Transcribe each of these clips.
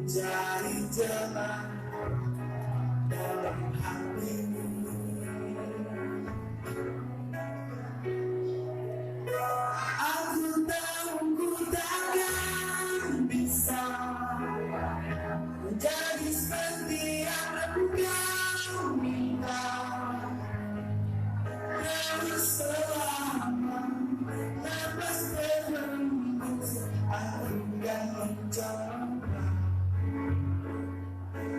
Mencari jalan dalam hatimu. Aku tahu ku takkan bisa menjadi seperti yang engkau minta. Namun selama nafas berhembus, aku kan mencoba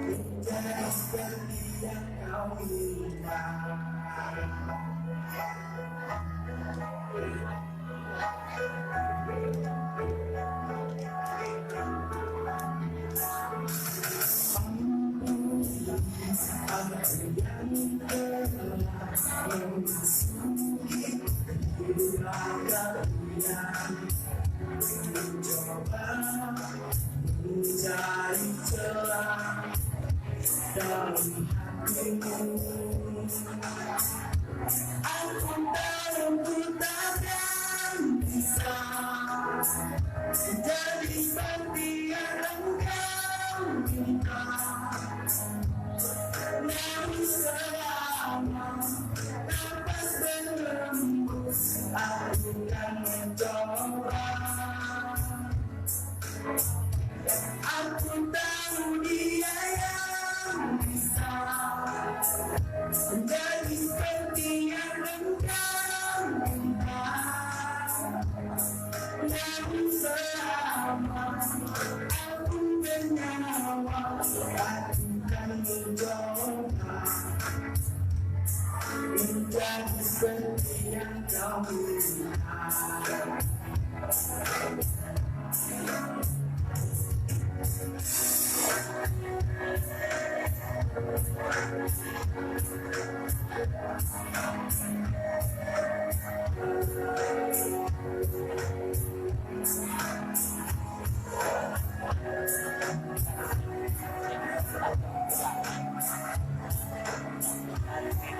menjadi seperti yang kau inginkan. Apa yang telah memasuki kalian, mencoba mencari celah dalam hatimu. Aku tahu ku takkan bisa menjadi seperti yang engkau minta. Namun selama nafas berhembus, aku kan mencoba. Aku tahu dia yang bisa menjadi seperti yang engkau minta. Namun selama aku bernyawa, aku kan mencoba menjadi seperti yang kau minta.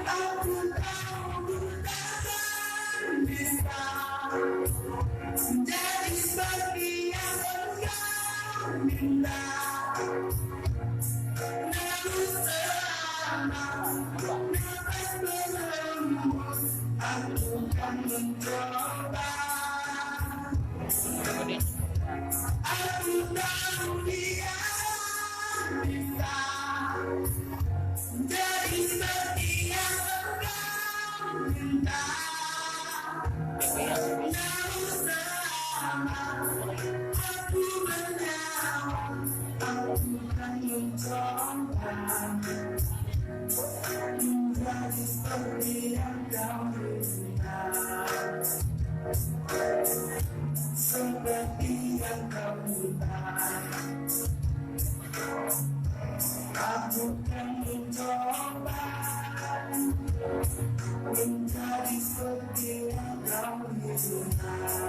Aku tahu ku takkan bisa menjadi seperti yang engkau minta. Namun selama nafas berhembus, aku kan mencoba. Aku tahu dia bisa menjadi seperti yang engkau minta. Namun selama aku bernyawa, aku kan mencoba menjadi seperti yang kau minta. Seperti yang kau minta, aku kan mencoba menjadi seperti yang kau minta.